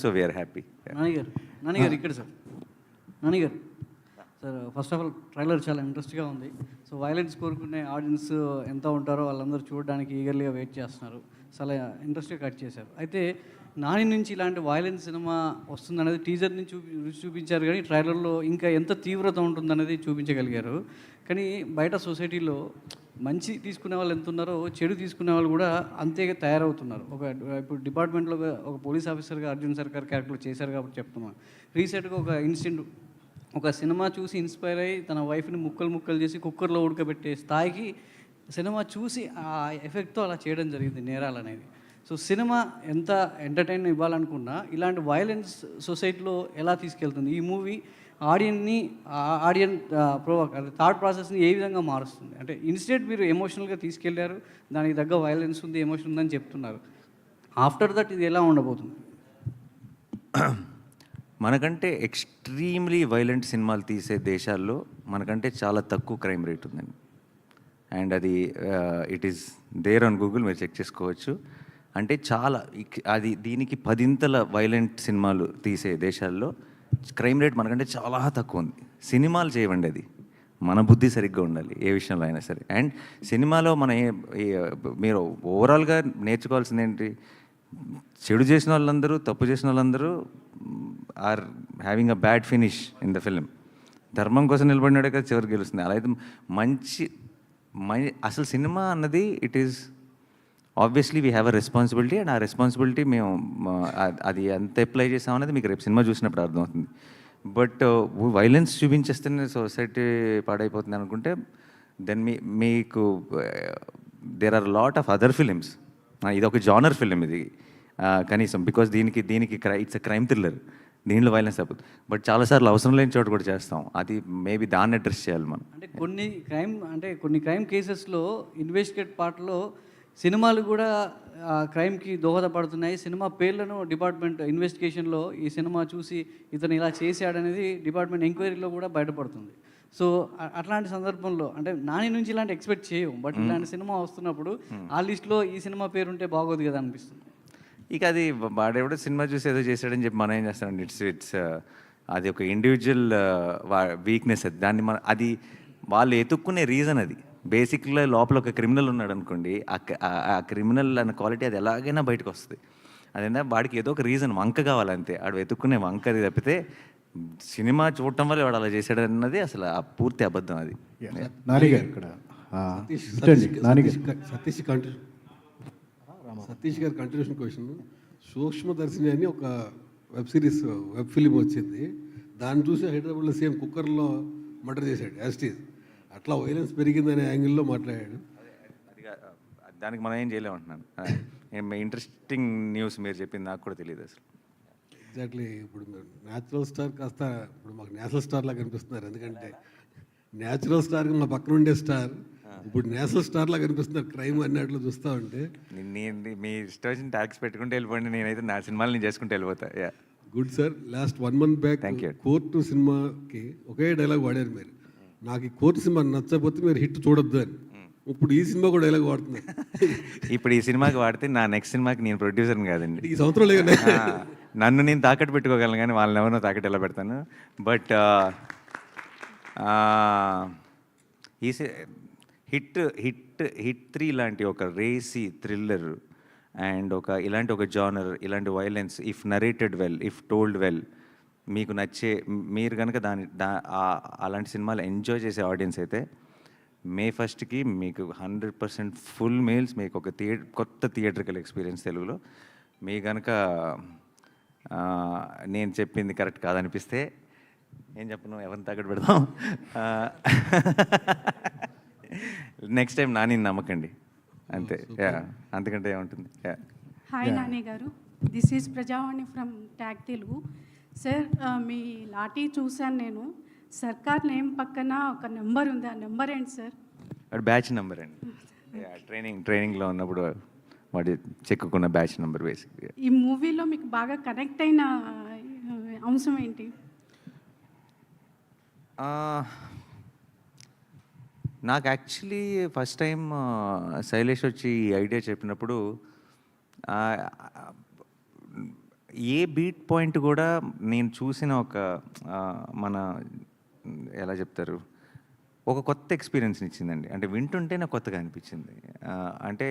So we are happy. నాన్నగారు ఇక్కడ sir. నాన్నగారు sir, first of all trailer చాలా ఇంట్రెస్ట్గా ఉంది. సో వైలెన్స్ కోరుకునే ఆడియన్స్ ఎంత ఉంటారో వాళ్ళందరూ చూడడానికి ఈగర్లీగా వెయిట్ చేస్తున్నారు. చాలా ఇంట్రెస్ట్గా కట్ చేశారు. అయితే నాని నుంచి ఇలాంటి వైలెన్స్ సినిమా వస్తుందనేది టీజర్ నుంచి చూపించారు, కానీ ట్రైలర్లో ఇంకా ఎంత తీవ్రత ఉంటుందనేది చూపించగలిగారు. కానీ బయట సొసైటీలో మంచి తీసుకునే వాళ్ళు ఎంత ఉన్నారో చెడు తీసుకునే వాళ్ళు కూడా అంతే తయారవుతున్నారు. ఇప్పుడు డిపార్ట్మెంట్లో ఒక పోలీస్ ఆఫీసర్గా అర్జున్ సర్కార్ క్యారెక్టర్ చేశారు కాబట్టి చెప్తున్నాను. రీసెంట్గా ఒక ఇన్సిడెంట్, ఒక సినిమా చూసి ఇన్స్పైర్ అయ్యి తన వైఫ్ని ముక్కలు చేసి కుక్కర్లో ఉడకబెట్టే స్థాయికి సినిమా చూసి ఆ ఎఫెక్ట్తో అలా చేయడం జరిగింది నేరాలు అనేది. సో సినిమా ఎంత ఎంటర్టైన్ ఇవ్వాలనుకున్నా ఇలాంటి వైలెన్స్ సొసైటీలో ఎలా తీసుకెళ్తుంది ఈ మూవీ ఆడియన్ థాట్ ప్రాసెస్ని ఏ విధంగా మారుస్తుంది? అంటే ఇన్స్టెంట్ మీరు ఎమోషనల్గా తీసుకెళ్లారు, దానికి తగ్గ వైలెన్స్ ఉంది, ఎమోషన్ ఉందని చెప్తున్నారు. ఆఫ్టర్ దట్ ఇది ఎలా ఉండబోతుంది? మనకంటే ఎక్స్ట్రీమ్లీ వైలెంట్ సినిమాలు తీసే దేశాల్లో మనకంటే చాలా తక్కువ క్రైమ్ రేట్ ఉందండి. అండ్ అది it is there on Google, మీరు చెక్ చేసుకోవచ్చు. అంటే చాలా అది దీనికి 10 వైలెంట్ సినిమాలు తీసే దేశాల్లో క్రైమ్ రేట్ మనకంటే చాలా తక్కువ ఉంది. సినిమాలు చేయవండి, అది మన బుద్ధి సరిగ్గా ఉండాలి ఏ విషయంలో అయినా సరే. అండ్ సినిమాలో మీరు ఓవరాల్గా నేర్చుకోవాల్సింది ఏంటి, చెడు చేసిన వాళ్ళందరూ, తప్పు చేసిన వాళ్ళందరూ are having a bad finish in the film. ధర్మం కోసం నిలబడినాడే కదా చివరికి గెలుస్తుంది. అలా అయితే అసలు సినిమా అన్నది it is obviously we have a responsibility. And ఆ రెస్పాన్సిబిలిటీ మేము అది ఎంత అప్లై చేసామనేది మీకు రేపు సినిమా చూసినప్పుడు అర్థమవుతుంది. బట్ వైలెన్స్ చూపించేస్తేనే సొసైటీ పాడైపోతుంది అనుకుంటే దెన్ మీకు there are lot of other films. ఇది ఒక జానర్ ఫిలిం ఇది కనీసం, బికాస్ దీనికి ఇట్స్ అ క్రైమ్ థ్రిల్లర్, దీంట్లో వైలెన్స్ తప్పదు. బట్ చాలాసార్లు అవసరం లేని చోట కూడా చేస్తాం. అది మేబీ దాన్ని అడ్రస్ చేయాలి మనం. అంటే కొన్ని క్రైమ్ కేసెస్లో ఇన్వెస్టిగేట్ పార్ట్లో సినిమాలు కూడా క్రైమ్కి దోహదపడుతున్నాయి. సినిమా పేర్లను డిపార్ట్మెంట్ ఇన్వెస్టిగేషన్లో ఈ సినిమా చూసి ఇతను ఇలా చేశాడనేది డిపార్ట్మెంట్ ఎంక్వైరీలో కూడా బయటపడుతుంది. సో అట్లాంటి సందర్భంలో అంటే నాని నుంచి ఇలాంటి ఎక్స్పెక్ట్ చేయము, బట్ ఇలాంటి సినిమా వస్తున్నప్పుడు ఆ లిస్ట్లో ఈ సినిమా పేరు ఉంటే బాగోదు కదా అనిపిస్తుంది. ఇక అది వాడెవడో సినిమా చూసి ఏదో చేశాడని చెప్పి మనం ఏం చేస్తామండి. ఇట్స్ అది ఒక ఇండివిజువల్ వీక్నెస్. అది దాన్ని అది వాళ్ళు ఎతుక్కునే రీజన్. అది బేసిక్గా లోపల ఒక క్రిమినల్ ఉన్నాడు అనుకోండి, ఆ క్రిమినల్ అన్న క్వాలిటీ అది ఎలాగైనా బయటకు వస్తుంది. అదేనా వాడికి ఏదో ఒక రీజన్, వంక కావాలంతే. వాడు వెతుక్కునే వంక అది తప్పితే సినిమా చూడటం వల్ల వాడు అలా చేశాడు అన్నది అసలు ఆ పూర్తి అబద్ధం. అది సతీష్ గారి కంటిన్యూషన్ క్వశ్చన్. సూక్ష్మదర్శిని అని ఒక వెబ్ ఫిలిం వచ్చింది, దాన్ని చూసి హైదరాబాద్లో సేమ్ కుక్కర్లో మర్డర్ చేశాడు యాస్టీజ్. అట్లా వైలెన్స్ పెరిగిందనే యాంగిల్లో మాట్లాడాడు. దానికి మనం ఏం చేయలేమంటున్నాను. ఇంట్రెస్టింగ్ న్యూస్ మీరు చెప్పింది నాకు కూడా తెలియదు అసలు. ఎగ్జాక్ట్లీ. ఇప్పుడు న్యాచురల్ స్టార్ కాస్త ఇప్పుడు మాకు నేషనల్ స్టార్ లాగా కనిపిస్తున్నారు. ఎందుకంటే న్యాచురల్ స్టార్ మా పక్కన ఉండే స్టార్ ఇప్పుడు నేషనల్ స్టార్ లాగా కనిపిస్తున్నారు క్రైమ్ అన్నట్లు చూస్తూ ఉంటే. మీ ఇష్టం వచ్చిన ట్యాక్స్ పెట్టుకుంటే వెళ్ళిపోండి, నేనైతే నా సినిమాలు నేను చేసుకుంటే వెళ్ళిపోతా. Good sir. Last 1 month back court సినిమాకి ఒకే డైలాగ్ వాడారు మీరు, నాకు ఈ కోర్టు సినిమా నచ్చకపోతే మీరు హిట్ చూడొద్దు అని. ఇప్పుడు ఈ సినిమా కూడా డైలాగ్ వాడుతున్నారు. ఇప్పుడు ఈ సినిమాకి వాడితే నా నెక్స్ట్ సినిమాకి నేను ప్రొడ్యూసర్ని కాదండి. ఈ సంవత్సరం లేదు నన్ను నేను తాకట్టు పెట్టుకోగలను, కానీ వాళ్ళని ఎవరినో తాకట్టు ఎలా పెడతాను. బట్ ఈ హిట్ 3 లాంటి ఒక రేసీ థ్రిల్లర్ అండ్ ఇలాంటి ఒక జానర్, ఇలాంటి violence if narrated well, if told well, మీకు నచ్చే, మీరు కనుక అలాంటి సినిమాలు ఎంజాయ్ చేసే ఆడియన్స్ అయితే May 1st మీకు 100% ఫుల్ మీల్స్, మీకు ఒక కొత్త థియేట్రికల్ ఎక్స్పీరియన్స్ తెలుగులో. మీ కనుక నేను చెప్పింది కరెక్ట్ కాదనిపిస్తే ఏం చెప్పను, ఎవరిని తాకట్టు పెడదాం. నెక్స్ట్ టైం నాని నమ్మకండి అంతే, అంతకంటే ఏముంటుంది. హాయ్ నాని గారు, this is Prajavani from tag Telugu. Sir, మీ లాఠీ చూశాను నేను. సర్కార్ నేమ్ పక్కన ఒక నెంబర్ ఉంది, ఆ నెంబర్ ఏంటి సార్? వాడు బ్యాచ్ నెంబర్ అండి. ట్రైనింగ్లో ఉన్నప్పుడు వాడు చెక్కుకున్న బ్యాచ్ నెంబర్ బేసిక్గా. ఈ మూవీలో మీకు బాగా కనెక్ట్ అయిన అంశం ఏంటి? నాకు యాక్చువల్లీ ఫస్ట్ టైం శైలేష్ వచ్చి ఈ ఐడియా చెప్పినప్పుడు ఏ బీట్ పాయింట్ కూడా నేను చూసిన ఒక మన ఎలా చెప్తారు, ఒక కొత్త ఎక్స్పీరియన్స్ని ఇచ్చిందండి. అంటే వింటుంటే నాకు కొత్తగా అనిపించింది. అంటే